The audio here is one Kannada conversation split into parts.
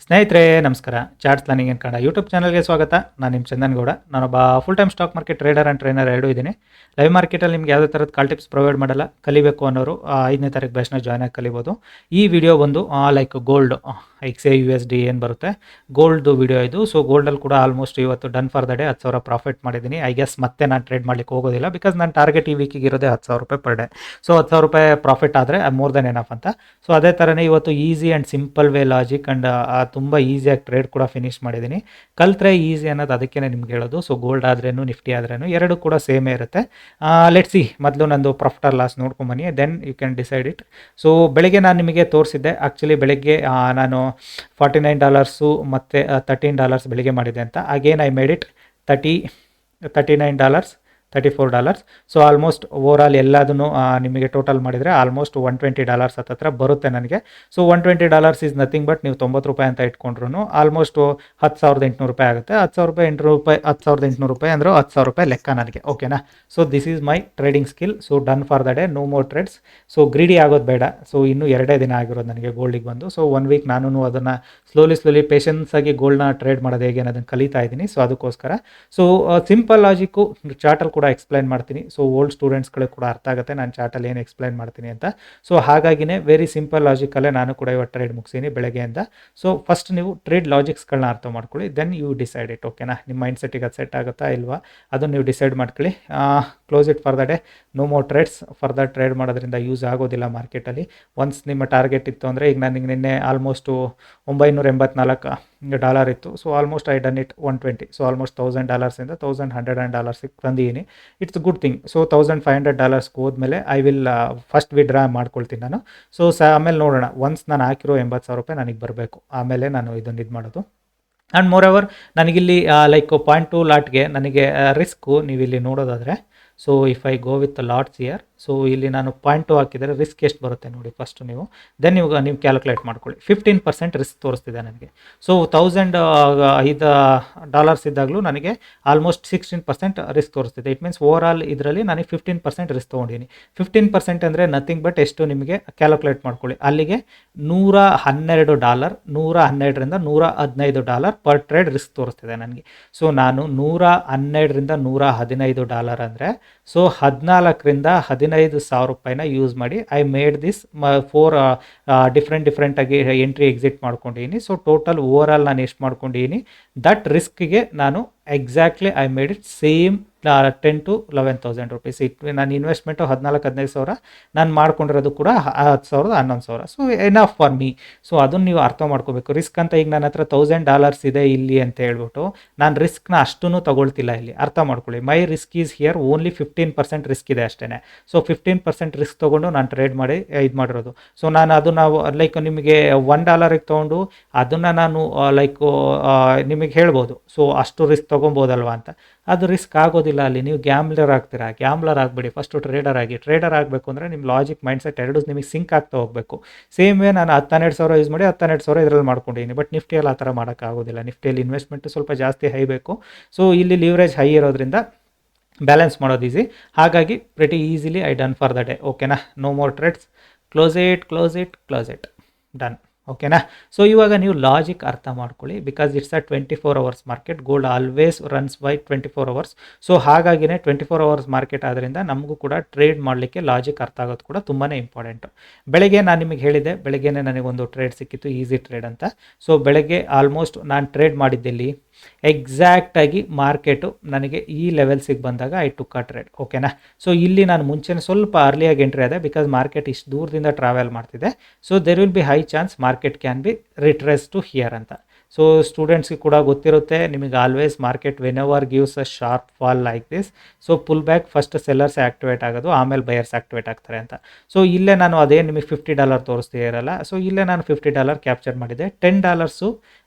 ಸ್ನೇಹಿತರೆ ನಮಸ್ಕಾರ. ಚಾರ್ಟ್ಸ್ ಪ್ಲಾನಿಂಗ್ ಇನ್ ಕನ್ನಡ ಯೂಟ್ಯೂಬ್ ಚಾನಲ್ಗೆ ಸ್ವಾಗತ. ನಾನು ನಿಮ್ಮ ಚಂದನ್ ಗೌಡ. ನಾನೊಬ್ಬ full time stock market trader and trainer ಎರಡೂ ಇದ್ದೀನಿ. ಲೈವ್ ಮಾರ್ಕೆಟಲ್ಲಿ ನಿಮ್ಗೆ ಯಾವುದೇ ಥರದ ಕಾಲ್ ಟಿಪ್ಸ್ ಪ್ರೊವೈಡ್ ಮಾಡಲ್ಲ. ಕಲಿಬೇಕು ಅನ್ನೋರು 5ನೇ ತಾರೀಕು ಬ್ಯಾಚ್ನ ಜಾಯ್ನ್ ಆಗಿ ಕಲಿಬೋದು. ಈ ವಿಡಿಯೋ ಬಂದು ಲೈಕ್ ಗೋಲ್ಡ್ XAUSD ಏನು ಬರುತ್ತೆ ಗೋಲ್ಡ್ದು ವಿಡಿಯೋ ಇದು. ಸೊ ಗೋಲ್ಡಲ್ಲಿ ಕೂಡ ಆಲ್ಮೋಸ್ಟ್ ಇವತ್ತು done for the day 10,000 profit ಮಾಡಿದ್ದೀನಿ. ಐ ಗೆಸ್ ಮತ್ತೆ ನಾನು ಟ್ರೇಡ್ ಮಾಡಲಿಕ್ಕೆ ಹೋಗೋದಿಲ್ಲ, ಬಿಕಾಸ್ ನನ್ನ ಟಾರ್ಗೆಟ್ ಈ ವೀಕಿಗೆ ಇರೋದೇ 10,000 ರೂಪಾಯಿ ಪರ್ ಡೇ. ಸೊ 10,000 ರೂಪಾಯಿ ಪ್ರಾಫಿಟ್ ಆದರೆ ಮೋರ್ ದೆನ್ ಎನಫ್ ಅಂತ. ಸೊ ಅದೇ ಥರನೇ ಇವತ್ತು easy and simple way logic and ತುಂಬ ಈಸಿಯಾಗಿ ಟ್ರೇಡ್ ಕೂಡ ಫಿನಿಶ್ ಮಾಡಿದ್ದೀನಿ. ಕಲ್ತ್ರೆ ಈಸಿ ಅನ್ನೋದು ಅದಕ್ಕೆ ನಿಮ್ಗೆ ಹೇಳೋದು. ಸೊ ಗೋಲ್ಡ್ ಆದ್ರೇನು ನಿಫ್ಟಿ ಆದ್ರೇನು ಎರಡು ಕೂಡ ಸೇಮೇ ಇರುತ್ತೆ. ಲೆಟ್ಸ್ ಸಿ, ಮೊದಲು ನಂದು ಪ್ರಾಫಿಟ್ ಆರ್ ಲಾಸ್ ನೋಡ್ಕೊಂಬನ್ನಿ, then you can decide it. So ಬೆಳಗ್ಗೆ ನಾನು ನಿಮಗೆ ತೋರಿಸಿದ್ದೆ. ಆ್ಯಕ್ಚುಲಿ ಬೆಳಗ್ಗೆ ನಾನು $49 ಮತ್ತು $13 ಬೆಳಿಗ್ಗೆ ಮಾಡಿದೆ ಅಂತ. Again I made it $39, $34. So almost over all ಎಲ್ಲದನ್ನು ನಿಮಗೆ ಟೋಟಲ್ ಮಾಡಿದರೆ ಆಲ್ಮೋಸ್ಟ್ $120 ಹತ್ತಿರ ಬರುತ್ತೆ ನನಗೆ. ಸೊ $120 ಈಸ್ ನಥಿಂಗ್ ಬಟ್ ನೀವು 90 ರೂಪಾಯಿ ಅಂತ ಇಟ್ಕೊಂಡ್ರು ಆಲ್ಮೋಸ್ಟ್ 10,800 ರೂಪಾಯಿ ಆಗುತ್ತೆ. 10,800 ರೂಪಾಯಿ ಅಂದರೆ 10,000 ರೂಪಾಯಿ ಲೆಕ್ಕ ನನಗೆ. ಓಕೆನಾ? So this is my trading skill. So done for the day, no more trades. So greedy ಆಗೋದು ಬೇಡ. ಸೊ ಇನ್ನೂ 2 ದಿನ ಆಗಿರೋದು ನನಗೆ ಗೋಲ್ಡಿಗೆ ಬಂದು. ಸೊ 1 ವೀಕ್ ನಾನು ಅದನ್ನು ಸ್ಲೋಲಿ ಪೇಷನ್ಸಾಗಿ ಗೋಲ್ಡ್ನ ಟ್ರೇಡ್ ಮಾಡೋದು ಹೇಗೆ ಅನ್ನೋದನ್ನು ಕಲಿತಾ ಇದ್ದೀನಿ. ಸೊ ಅದಕ್ಕೋಸ್ಕರ ಸೊ ಸಿಂಪಲ್ ಲಾಜಿಕ್ಕು ಚಾರ್ಟಲ್ಲಿ ಕೂಡ ಎಕ್ಸ್ಪ್ಲೈನ್ ಮಾಡ್ತೀನಿ. ಸೊ ಓಲ್ಡ್ ಸ್ಟೂಡೆಂಟ್ಸ್ಗಳಿಗೆ ಕೂಡ ಅರ್ಥ ಆಗುತ್ತೆ ನಾನು ಚಾರ್ಟಲ್ಲಿ ಏನು ಎಕ್ಸ್ಪ್ಲೈನ್ ಮಾಡ್ತೀನಿ ಅಂತ. ಸೊ ಹಾಗಾಗಿನೇ ವೆರಿ ಸಿಂಪಲ್ ಲಾಜಿಕಲ್ಲೇ ನಾನು ಕೂಡ ಇವತ್ತು ಟ್ರೇಡ್ ಮುಗಿಸೀನಿ ಬೆಳಗ್ಗೆಯಿಂದ. ಸೊ ಫಸ್ಟ್ ನೀವು ಟ್ರೇಡ್ ಲಾಜಿಕ್ಸ್ಗಳನ್ನ ಅರ್ಥ ಮಾಡ್ಕೊಳ್ಳಿ, ದೆನ್ ಯು ಡಿಸೈಡ್ ಇಟ್. ಓಕೆನಾ? ನಿಮ್ಮ ಮೈಂಡ್ ಸೆಟ್ಟಿಗೆ ಅದು ಸೆಟ್ ಆಗುತ್ತಾ ಇಲ್ವಾ ಅದನ್ನು ನೀವು ಡಿಸೈಡ್ ಮಾಡ್ಕೊಳ್ಳಿ. Close it for the day, no more trades. Further trade ಮಾಡೋದ್ರಿಂದ ಯೂಸ್ ಆಗೋದಿಲ್ಲ ಮಾರ್ಕೆಟಲ್ಲಿ. ಒನ್ಸ್ ನಿಮ್ಮ ಟಾರ್ಗೆಟ್ ಇತ್ತು ಅಂದರೆ, ಈಗ ನನಗೆ ನಿನ್ನೆ ಆಲ್ಮೋಸ್ಟು $984 ಇತ್ತು. So almost I done it 120. So almost $1,000 $1,100 ತಂದಿದ್ದೀನಿ. It's good thing. ಸೊ $1,500 ಹೋದ್ಮೇಲೆ ಐ ವಿಲ್ ಫಸ್ಟ್ ವಿಡ್ರಾ ಮಾಡ್ಕೊಳ್ತೀನಿ ನಾನು. ಸೊ ಆಮೇಲೆ ನೋಡೋಣ. ಒನ್ಸ್ ನಾನು ಹಾಕಿರೋ 80,000 ರೂಪಾಯಿ ನನಗೆ ಬರಬೇಕು, ಆಮೇಲೆ ನಾನು ಇದನ್ನು ಇದು ಮಾಡೋದು. ಆ್ಯಂಡ್ ಮೋರ್ ಎವರ್ ನನಗಿಲ್ಲಿ ಲೈಕ್ 0.2 ಲಾಟ್ಗೆ ನನಗೆ ರಿಸ್ಕು ನೀವು ಇಲ್ಲಿ ನೋಡೋದಾದರೆ, so if I go with lots year, so ಇಲ್ಲಿ ನಾನು 0.2 ಹಾಕಿದರೆ ರಿಸ್ಕ್ ಎಷ್ಟು ಬರುತ್ತೆ ನೋಡಿ ಫಸ್ಟ್ ನೀವು. ದೆನ್ ನೀವು ಕ್ಯಾಲ್ಕುಲೇಟ್ ಮಾಡ್ಕೊಳ್ಳಿ. 15% ರಿಸ್ಕ್ ತೋರಿಸ್ತಿದೆ ನನಗೆ. ಸೊ $1,005 ಇದ್ದಾಗಲೂ ನನಗೆ ಆಲ್ಮೋಸ್ಟ್ 16% ರಿಸ್ಕ್ ತೋರಿಸ್ತಿದೆ. ಇಟ್ ಮೀನ್ಸ್ ಓವರ್ ಆಲ್ ಇದರಲ್ಲಿ ನನಗೆ 15% ರಿಸ್ಕ್ ತೊಗೊಂಡಿದ್ದೀನಿ. 15% ಅಂದರೆ ನಥಿಂಗ್ ಬಟ್ ಎಷ್ಟು ನಿಮಗೆ ಕ್ಯಾಲ್ಕುಲೇಟ್ ಮಾಡ್ಕೊಳ್ಳಿ. ಅಲ್ಲಿಗೆ $112, $112ರಿಂದ $115 ಪರ್ ಟ್ರೇಡ್ ರಿಸ್ಕ್ ತೋರಿಸ್ತಿದೆ ನನಗೆ. ಸೊ ನಾನು $112ರಿಂದ $115 ಅಂದರೆ ಸೊ 14ರಿಂದ 15,000 ರೂಪಾಯಿನ ಯೂಸ್ ಮಾಡಿ ಐ ಮೇಡ್ ದಿಸ್ 4 ಡಿಫ್ರೆಂಟಾಗಿ ಎಂಟ್ರಿ ಎಕ್ಸಿಟ್ ಮಾಡ್ಕೊಂಡಿದ್ದೀನಿ. ಸೊ ಟೋಟಲ್ ಓವರ್ ಆಲ್ ನಾನು ಎಷ್ಟು ಮಾಡ್ಕೊಂಡಿದ್ದೀನಿ ದಟ್ ರಿಸ್ಕ್ಗೆ ನಾನು exactly I made it same 10,000 to 11,000 rupees. ನಾನು ಇನ್ವೆಸ್ಟ್ಮೆಂಟು 14,000-15,000, ನಾನು ಮಾಡ್ಕೊಂಡಿರೋದು ಕೂಡ 10,000 11,000. So enough for me. So ಅದನ್ನು ನೀವು ಅರ್ಥ ಮಾಡ್ಕೋಬೇಕು. ರಿಸ್ಕ್ ಅಂತ ಈಗ ನನ್ನ ಹತ್ರ $1,000 ಇದೆ ಇಲ್ಲಿ ಅಂತ ಹೇಳ್ಬಿಟ್ಟು ನಾನು ರಿಸ್ಕ್ನ ಅಷ್ಟೂ ತಗೊಳ್ತಿಲ್ಲ ಇಲ್ಲಿ. ಅರ್ಥ ಮಾಡ್ಕೊಳ್ಳಿ. My risk is here only 15% risk ಇದೆ ಅಷ್ಟೇ. ಸೊ 15% ರಿಸ್ಕ್ ತೊಗೊಂಡು ನಾನು ಟ್ರೇಡ್ ಮಾಡಿ ಇದು ಮಾಡಿರೋದು. ಸೊ ನಾನು ಅದನ್ನು ಲೈಕ್ ನಿಮಗೆ $1 ತೊಗೊಂಡು ಅದನ್ನು ನಾನು ಲೈಕ್ ನಿಮಗೆ ಹೇಳ್ಬೋದು ಸೊ ಅಷ್ಟು ರಿಸ್ಕ್ ತೊಗೊಬೋದಲ್ವ ಅಂತ. ಅದು ರಿಸ್ಕ್ ಆಗೋದಿಲ್ಲ. ಅಲ್ಲಿ ನೀವು ಗ್ಯಾಮ್ಲರ್ ಆಗ್ತೀರಾ. ಗ್ಯಾಮ್ಲರ್ ಆಗಬೇಡಿ, ಫಸ್ಟು ಟ್ರೇಡರ್ ಆಗಿ. ಟ್ರೇಡರ್ ಆಗಬೇಕು ಅಂದರೆ ನಿಮ್ಮ ಲಾಜಿಕ್ ಮೈಂಡ್ಸೆಟ್ ಎರಡು ನಿಮಗೆ ಸಿಂಕ್ ಆಗ್ತಾ ಹೋಗಬೇಕು. ಸೇಮ್ ವೇ ನಾನು 12,000 ಯೂಸ್ ಮಾಡಿ 12,000 ಇದರಲ್ಲಿ ಮಾಡ್ಕೊಂಡಿದ್ದೀನಿ. ಬಟ್ ನಿಫ್ಟಿಯಲ್ಲಿ ಆ ಥರ ಮಾಡೋಕ್ಕಾಗೋದಿಲ್ಲ. ನಿಫ್ಟಿಯಲ್ಲಿ ಇನ್ವೆಸ್ಟ್ಮೆಂಟು ಸ್ವಲ್ಪ ಜಾಸ್ತಿ ಹೈ ಬೇಕು. ಸೊ ಇಲ್ಲಿ ಲಿವರೇಜ್ ಹೈ ಇರೋದ್ರಿಂದ ಬ್ಯಾಲೆನ್ಸ್ ಮಾಡೋದು ಈಸಿ. ಹಾಗಾಗಿ pretty easily I done for the day. ಓಕೆನಾ? No more trades. Close it done. ಓಕೆನಾ? ಸೊ ಇವಾಗ ನೀವು ಲಾಜಿಕ್ ಅರ್ಥ ಮಾಡ್ಕೊಳ್ಳಿ. Because it's a 24 hours market. Gold always runs by 24 hours. So ಹಾಗಾಗಿನೇ 24 hours ಮಾರ್ಕೆಟ್ ಆದ್ದರಿಂದ ನಮಗೂ ಕೂಡ ಟ್ರೇಡ್ ಮಾಡಲಿಕ್ಕೆ ಲಾಜಿಕ್ ಅರ್ಥ ಆಗೋದು ಕೂಡ ತುಂಬಾ ಇಂಪಾರ್ಟೆಂಟು. ಬೆಳಗ್ಗೆ ನಾನು ನಿಮಗೆ ಹೇಳಿದ್ದೆ, ಬೆಳಗ್ಗೆನೇ ನನಗೊಂದು ಟ್ರೇಡ್ ಸಿಕ್ಕಿತ್ತು, ಈಸಿ ಟ್ರೇಡ್ ಅಂತ. ಸೊ ಬೆಳಗ್ಗೆ ಆಲ್ಮೋಸ್ಟ್ ನಾನು ಟ್ರೇಡ್ ಮಾಡಿದ್ದಲ್ಲಿ ಎಕ್ಸಾಕ್ಟಾಗಿ ಮಾರ್ಕೆಟು ನನಗೆ ಈ ಲೆವೆಲ್ಸಿಗೆ ಬಂದಾಗ ಐ ಟುಕ್ ಅ ಟ್ರೇಡ್. ಓಕೆನಾ? ಸೊ ಇಲ್ಲಿ ನಾನು ಮುಂಚೆನೇ ಸ್ವಲ್ಪ ಅರ್ಲಿಯಾಗಿ ಎಂಟ್ರಿ ಆದೆ, ಬಿಕಾಸ್ ಮಾರ್ಕೆಟ್ ಇಷ್ಟು ದೂರದಿಂದ ಟ್ರಾವೆಲ್ ಮಾಡ್ತಿದೆ. So there will be high chance market can be retrace to here ಅಂತ. ಸೊ ಸ್ಟೂಡೆಂಟ್ಸ್ಗೆ ಕೂಡ ಗೊತ್ತಿರುತ್ತೆ, ನಿಮಗೆ always market whenever gives a sharp fall like this, so pull back first sellers activate ಆಗೋದು, ಆಮೇಲೆ ಬಯರ್ಸ್ ಆ್ಯಕ್ಟಿವೇಟ್ ಆಗ್ತಾರೆ ಅಂತ. ಸೊ ಇಲ್ಲೇ ನಾನು ಅದೇ ನಿಮಗೆ $50 ತೋರಿಸ್ತಾ ಇರಲ್ಲ. ಸೊ ಇಲ್ಲೇ ನಾನು $50 ಕ್ಯಾಪ್ಚರ್ ಮಾಡಿದೆ. $10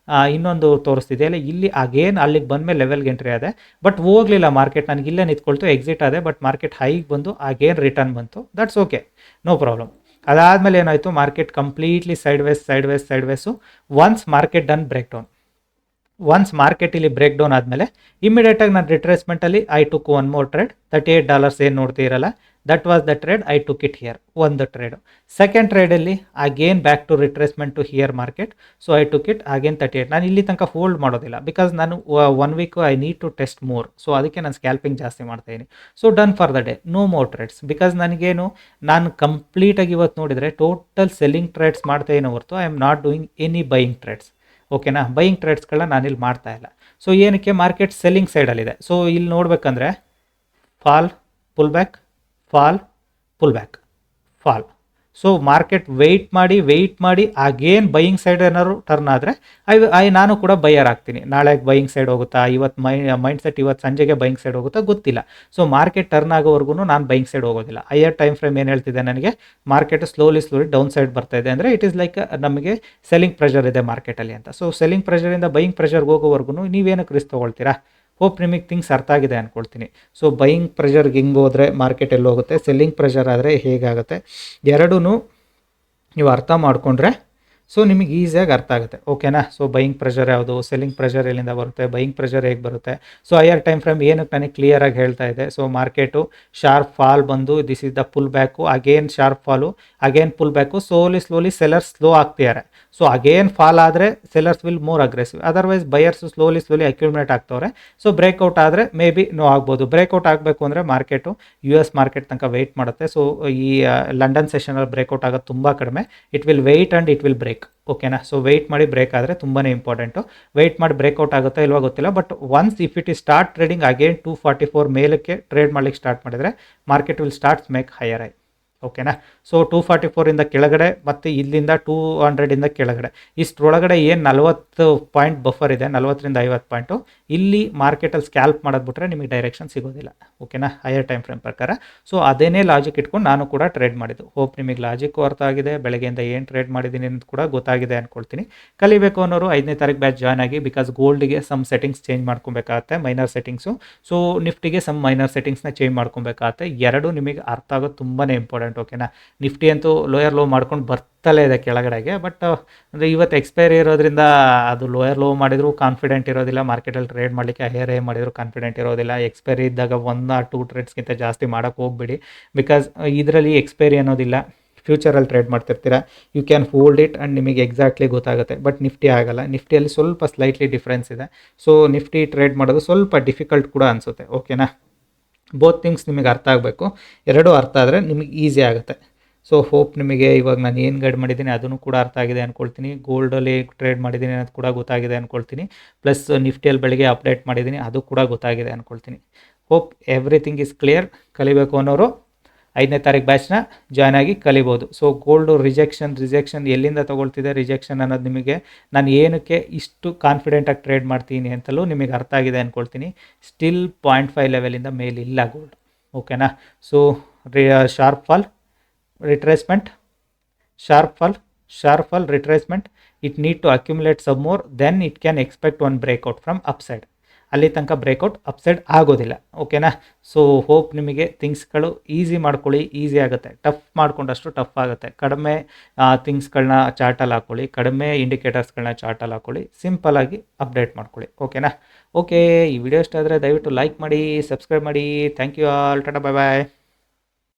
ಇನ್ನೊಂದು ತೋರಿಸ್ತಿದೆ ಅಲ್ಲ, ಇಲ್ಲಿ ಅಗೇನ್ ಅಲ್ಲಿಗೆ ಬಂದಮೇಲೆ ಲೆವೆಲ್ಗೆ ಎಂಟ್ರಿ ಆದೆ. ಬಟ್ ಹೋಗಲಿಲ್ಲ ಮಾರ್ಕೆಟ್, ನನಗೆ ಇಲ್ಲೇ ನಿಂತ್ಕೊಳ್ತು, ಎಕ್ಸಿಟ್ ಆದೆ. ಬಟ್ ಮಾರ್ಕೆಟ್ ಹೈಗೆ ಬಂದು ಅಗೇನ್ ರಿಟರ್ನ್ ಬಂತು. That's okay, no problem. ಅದಾದಮೇಲೆ ಏನಾಯಿತು, market completely sideways. Once market done break down. Once market ಇಲ್ಲಿ ಬ್ರೇಕ್ ಡೌನ್ ಆದಮೇಲೆ ಇಮಿಡಿಯೇಟಾಗಿ ನಾನು ರಿಟ್ರೇಸ್ಮೆಂಟಲ್ಲಿ ಐ ಟುಕ್ 1 more ಟ್ರೇಡ್. $38 ಏನು ನೋಡ್ತೀರಲ್ಲ that was the trade, I took it here, ಒಂದು ಟ್ರೇಡು. ಸೆಕೆಂಡ್ ಟ್ರೇಡಲ್ಲಿ again back to retracement to here market, so I took it again 38. ನಾನು ಇಲ್ಲಿ ತನಕ ಹೋಲ್ಡ್ ಮಾಡೋದಿಲ್ಲ, ಬಿಕಾಸ್ ನಾನು 1 week I need to test more, so ಅದಕ್ಕೆ ನಾನು ಸ್ಕ್ಯಾಲ್ಪಿಂಗ್ ಜಾಸ್ತಿ ಮಾಡ್ತಾಯಿದ್ದೀನಿ. So done for the day, no more trades, because ನನಗೇನು, ನಾನು ಕಂಪ್ಲೀಟಾಗಿ ಇವತ್ತು ನೋಡಿದರೆ ಟೋಟಲ್ ಸೆಲ್ಲಿಂಗ್ ಟ್ರೇಡ್ಸ್ ಮಾಡ್ತಾ ಏನೋ ಹೊರತು I am not doing any buying trades. ಓಕೆನಾ, ಬೈಯಿಂಗ್ ಟ್ರೇಡ್ಸ್ಗಳನ್ನ ನಾನಿಲ್ಲಿ ಮಾಡ್ತಾ ಇಲ್ಲ. ಸೊ ಏನಕ್ಕೆ, ಮಾರ್ಕೆಟ್ ಸೆಲ್ಲಿಂಗ್ ಸೈಡಲ್ಲಿದೆ. ಸೊ ಇಲ್ಲಿ ನೋಡ್ಬೇಕಂದ್ರೆ fall, pull back, fall, pull back, fall. So market wait ಮಾಡಿ ಅಗೇನ್ ಬೈಯಿಂಗ್ ಸೈಡ್ ಏನಾದ್ರು ಟರ್ನ್ ಆದರೆ ನಾನು ಕೂಡ ಬೈಯರ್ ಆಗ್ತೀನಿ. ನಾಳೆ ಬೈಯಿಂಗ್ ಸೈಡ್ ಹೋಗುತ್ತಾ, ಇವತ್ತು ಮೈಂಡ್ ಸೆಟ್ ಇವತ್ತು ಸಂಜೆಗೆ ಬೈಯಿಂಗ್ ಸೈಡ್ ಹೋಗುತ್ತಾ ಗೊತ್ತಿಲ್ಲ. ಸೊ ಮಾರ್ಕೆಟ್ ಟರ್ನ್ ಆಗೋವರೆಗೂ ನಾನು ಬೈಯಿಂಗ್ ಸೈಡ್ ಹೋಗೋದಿಲ್ಲ. ಹೈಯರ್ ಟೈಮ್ ಫ್ರೇಮ್ ಏನು ಹೇಳ್ತಿದೆ ನನಗೆ, ಮಾರ್ಕೆಟ್ ಸ್ಲೋಲಿ ಡೌನ್ ಸೈಡ್ ಬರ್ತಾ ಇದೆ ಅಂದರೆ ಇಟ್ ಈಸ್ ಲೈಕ್ ನಮಗೆ ಸೆಲ್ಲಿಂಗ್ ಪ್ರೆಷರ್ ಇದೆ ಮಾರ್ಕೆಟಲ್ಲಿ ಅಂತ. ಸೊ ಸೆಲ್ಲಿಂಗ್ ಪ್ರೆಷರಿಂದ ಬೈಯಿಂಗ್ ಪ್ರೆಷರ್ಗೆ ಹೋಗೋವರೆಗೂ ನೀವೇನಕ್ಕೆ ರಿಸ್ಕ್ ತೊಗೊಳ್ತೀರಾ? ಹೋಪ್ ನಿಮಗೆ ಥಿಂಗ್ಸ್ ಅರ್ಥ ಆಗಿದೆ ಅಂದ್ಕೊಳ್ತೀನಿ. ಸೊ ಬೈಯಿಂಗ್ ಪ್ರೆಷರ್ಗೆ ಹಿಂಗೆ ಹೋದರೆ ಮಾರ್ಕೆಟ್ ಎಲ್ಲಿ ಹೋಗುತ್ತೆ, ಸೆಲ್ಲಿಂಗ್ ಪ್ರೆಷರ್ ಆದರೆ ಹೇಗಾಗುತ್ತೆ, ಎರಡೂ ನೀವು ಅರ್ಥ ಮಾಡಿಕೊಂಡ್ರೆ ಸೊ ನಿಮಗೆ ಈಸಿಯಾಗಿ ಅರ್ಥ ಆಗುತ್ತೆ. ಓಕೆನಾ. ಸೊ ಬೈಯಿಂಗ್ ಪ್ರೆಷರ್ ಯಾವುದು, ಸೆಲ್ಲಿಂಗ್ ಪ್ರೆಷರ್ ಎಲ್ಲಿಂದ ಬರುತ್ತೆ, ಬೈಯಿಂಗ್ ಪ್ರೆಷರ್ ಹೇಗೆ ಬರುತ್ತೆ. ಸೊ ಹೈಯರ್ ಟೈಮ್ ಫ್ರೇಮ್ ಏನಕ್ಕೆ ನನಗೆ ಕ್ಲಿಯರಾಗಿ ಹೇಳ್ತಾ ಇದೆ. ಸೊ ಮಾರ್ಕೆಟು ಶಾರ್ಪ್ ಫಾಲ್ ಬಂದು this is the pull back, again sharp fall, again pull back, slowly sellers slow ಆಗ್ತಿದ್ದಾರೆ. ಸೊ ಅಗೇನ್ ಫಾಲ್ ಆದರೆ sellers will more aggressive, otherwise buyers slowly accumulate ಆಗ್ತವ್ರೆ. ಸೊ ಬ್ರೇಕ್ಔಟ್ ಆದರೆ ಮೇ ಬಿ ನೋ ಆಗ್ಬೋದು. ಬ್ರೇಕ್ಔಟ್ ಆಗಬೇಕು ಅಂದರೆ ಮಾರ್ಕೆಟು US ಮಾರ್ಕೆಟ್ ತನಕ ವೆಯ್ಟ್ ಮಾಡುತ್ತೆ. ಸೊ ಈ ಲಂಡನ್ ಸೆಷನಲ್ಲಿ ಬ್ರೇಕ್ಔಟ್ ಆಗೋದು ತುಂಬ ಕಡಿಮೆ. It will wait and it will break. ಓಕೆನಾ. ಸೊ ವೆಯ್ಟ್ ಮಾಡಿ ಬ್ರೇಕ್ ಆದರೆ ತುಂಬಾ ಇಂಪಾರ್ಟೆಂಟು. ವೆಯ್ಟ್ ಮಾಡಿ ಬ್ರೇಕ್ಔಟ್ ಆಗುತ್ತಾ ಇಲ್ವಾ ಗೊತ್ತಿಲ್ಲ, but once if it is start trading again 244 ಮೇಲಕ್ಕೆ ಟ್ರೇಡ್ ಮಾಡ್ಲಿಕ್ಕೆ ಸ್ಟಾರ್ಟ್ ಮಾಡಿದರೆ market will start make higher I. ಓಕೆನಾ. ಸೊ 244 ಕೆಳಗಡೆ ಮತ್ತು ಇಲ್ಲಿಂದ 200 ಕೆಳಗಡೆ, ಇಷ್ಟರೊಳಗಡೆ ಏನು 40 ಪಾಯಿಂಟ್ ಬಫರ್ ಇದೆ, 40ರಿಂದ 50 ಪಾಯಿಂಟು, ಇಲ್ಲಿ ಮಾರ್ಕೆಟಲ್ಲಿ ಸ್ಕ್ಯಾಲ್ಪ್ ಮಾಡೋದ್ಬಿಟ್ರೆ ನಿಮಗೆ ಡೈರೆಕ್ಷನ್ ಸಿಗೋದಿಲ್ಲ. ಓಕೆನಾ, ಹೈಯರ್ ಟೈಮ್ ಫ್ರೇಮ್ ಪ್ರಕಾರ. ಸೊ ಅದೇನೇ ಲಾಜಿಕ್ ಇಟ್ಕೊಂಡು ನಾನು ಕೂಡ ಟ್ರೇಡ್ ಮಾಡಿದ್ದು. ಹೋಪ್ ನಿಮಗೆ ಲಾಜಿಕ್ಕು ಅರ್ಥ ಆಗಿದೆ, ಬೆಳಗ್ಗೆಯಿಂದ ಏನು ಟ್ರೇಡ್ ಮಾಡಿದ್ದೀನಿ ಅಂತ ಕೂಡ ಗೊತ್ತಾಗಿದೆ ಅಂದ್ಕೊಳ್ತೀನಿ. ಕಲಿಬೇಕು ಅನ್ನೋರು 5ನೇ ತಾರೀಕು ಬ್ಯಾಚ್ ಜಾಯ್ನ್ ಆಗಿ, ಬಿಕಾಸ್ ಗೋಲ್ಡ್ಗೆ ಸಮ್ ಸೆಟ್ಟಿಂಗ್ಸ್ ಚೇಂಜ್ ಮಾಡ್ಕೊಬೇಕಾಗತ್ತೆ, ಮೈನರ್ ಸೆಟ್ಟಿಂಗ್ಸು. ಸೊ ನಿಫ್ಟಿಗೆ ಸಮ್ ಮೈನರ್ ಸೆಟ್ಟಿಂಗ್ಸ್ನ ಚೇಂಜ್ ಮಾಡ್ಕೊಬೇಕಾಗತ್ತೆ. ಎರಡೂ ನಿಮಗೆ ಅರ್ಥ ಆಗೋದು ತುಂಬಾ ಇಂಪಾರ್ಟೆಂಟ್. ಓಕೆನಾ. ನಿಫ್ಟಿ ಅಂತೂ ಲೋಯರ್ ಲೋ ಮಾಡ್ಕೊಂಡು ಬರ್ತಲೇ ಇದೆ ಕೆಳಗಡೆಗೆ, ಬಟ್ ಅಂದರೆ ಇವತ್ತು ಎಕ್ಸ್ಪೈರಿ ಇರೋದ್ರಿಂದ ಅದು ಲೋಯರ್ ಲೋ ಮಾಡಿದ್ರು ಕಾನ್ಫಿಡೆಂಟ್ ಇರೋದಿಲ್ಲ, ಮಾರ್ಕೆಟಲ್ಲಿ ಟ್ರೇಡ್ ಮಾಡಲಿಕ್ಕೆ ಹೈಯರ್ ಮಾಡಿದ್ರು ಕಾನ್ಫಿಡೆಂಟ್ ಇರೋದಿಲ್ಲ. ಎಕ್ಸ್ಪೈರಿ ಇದ್ದಾಗ 1 or 2 ಟ್ರೇಡ್ಸ್ಗಿಂತ ಜಾಸ್ತಿ ಮಾಡೋಕ್ಕೆ ಹೋಗ್ಬಿಡಿ, ಬಿಕಾಸ್ ಇದರಲ್ಲಿ ಎಕ್ಸ್ಪೈರಿ ಅನ್ನೋದಿಲ್ಲ. ಫ್ಯೂಚರಲ್ಲಿ ಟ್ರೇಡ್ ಮಾಡ್ತಿರ್ತೀರ, you can hold it and ನಿಮಗೆ ಎಕ್ಸಾಕ್ಟ್ಲಿ ಗೊತ್ತಾಗುತ್ತೆ. ಬಟ್ ನಿಫ್ಟಿ ಆಗಲ್ಲ. ನಿಫ್ಟಿಯಲ್ಲಿ ಸ್ವಲ್ಪ ಸ್ಲೈಟ್ಲಿ ಡಿಫ್ರೆನ್ಸ್ ಇದೆ. ಸೊ ನಿಫ್ಟಿ ಟ್ರೇಡ್ ಮಾಡೋದು ಸ್ವಲ್ಪ ಡಿಫಿಕಲ್ಟ್ ಕೂಡ ಅನಿಸುತ್ತೆ. ಓಕೆನಾ. ಬೋತ್ ಥಿಂಗ್ಸ್ ನಿಮಗೆ ಅರ್ಥ ಆಗಬೇಕು. ಎರಡೂ ಅರ್ಥ ಆದರೆ ನಿಮಗೆ ಈಸಿ ಆಗುತ್ತೆ. ಸೊ ಹೋಪ್ ನಿಮಗೆ ಇವಾಗ ನಾನು ಏನು ಗೈಡ್ ಮಾಡಿದ್ದೀನಿ ಅದನ್ನು ಕೂಡ ಅರ್ಥ ಆಗಿದೆ ಅಂದ್ಕೊಳ್ತೀನಿ. ಗೋಲ್ಡಲ್ಲಿ ಟ್ರೇಡ್ ಮಾಡಿದ್ದೀನಿ ಅನ್ನೋದು ಕೂಡ ಗೊತ್ತಾಗಿದೆ ಅಂದ್ಕೊಳ್ತೀನಿ. ಪ್ಲಸ್ ನಿಫ್ಟಿಯಲ್ಲಿ ಬೆಳಗ್ಗೆ ಅಪ್ಡೇಟ್ ಮಾಡಿದ್ದೀನಿ, ಅದು ಕೂಡ ಗೊತ್ತಾಗಿದೆ ಅಂದ್ಕೊಳ್ತೀನಿ. Hope everything is clear. ಕಲಿಬೇಕು ಅನ್ನೋರು 5ನೇ ತಾರೀಕು ಬ್ಯಾಚ್ನ ಜಾಯ್ನ್ ಆಗಿ ಕಲಿಬೋದು. ಸೊ ಗೋಲ್ಡು ರಿಜೆಕ್ಷನ್ ಎಲ್ಲಿಂದ ತೊಗೊಳ್ತಿದೆ, ರಿಜೆಕ್ಷನ್ ಅನ್ನೋದು ನಿಮಗೆ ನಾನು ಏನಕ್ಕೆ ಇಷ್ಟು ಕಾನ್ಫಿಡೆಂಟಾಗಿ ಟ್ರೇಡ್ ಮಾಡ್ತೀನಿ ಅಂತಲೂ ನಿಮಗೆ ಅರ್ಥ ಆಗಿದೆ ಅಂದ್ಕೊಳ್ತೀನಿ. ಸ್ಟಿಲ್ 0.5 ಲೆವೆಲಿಂದ ಮೇಲಿಲ್ಲ ಗೋಲ್ಡ್. ಓಕೆನಾ. So sharp fall, retracement, sharp fall, retracement. It need to accumulate some more, then it can expect one breakout from upside. ಅಲ್ಲಿ ತನಕ ಬ್ರೇಕ್ಔಟ್ ಅಪ್ಸೈಡ್ ಆಗೋದಿಲ್ಲ. ಓಕೆನಾ. ಸೊ ಹೋಪ್ ನಿಮಗೆ ಥಿಂಗ್ಸ್ಗಳು ಈಸಿ ಮಾಡ್ಕೊಳ್ಳಿ, ಈಸಿ ಆಗುತ್ತೆ. ಟಫ್ ಮಾಡ್ಕೊಂಡಷ್ಟು ಟಫ್ ಆಗುತ್ತೆ. ಕಡಿಮೆ ಥಿಂಗ್ಸ್ಗಳನ್ನ ಚಾರ್ಟಲ್ಲಿ ಹಾಕ್ಕೊಳ್ಳಿ, ಕಡಿಮೆ ಇಂಡಿಕೇಟರ್ಸ್ಗಳನ್ನ ಚಾರ್ಟಲ್ಲಿ ಹಾಕ್ಕೊಳ್ಳಿ, ಸಿಂಪಲಾಗಿ ಅಪ್ಡೇಟ್ ಮಾಡ್ಕೊಳ್ಳಿ. ಓಕೆನಾ. ಓಕೆ, ಈ ವಿಡಿಯೋ ಇಷ್ಟ ಆದರೆ ದಯವಿಟ್ಟು ಲೈಕ್ ಮಾಡಿ, ಸಬ್ಸ್ಕ್ರೈಬ್ ಮಾಡಿ. Thank you all. Tata, bye bye.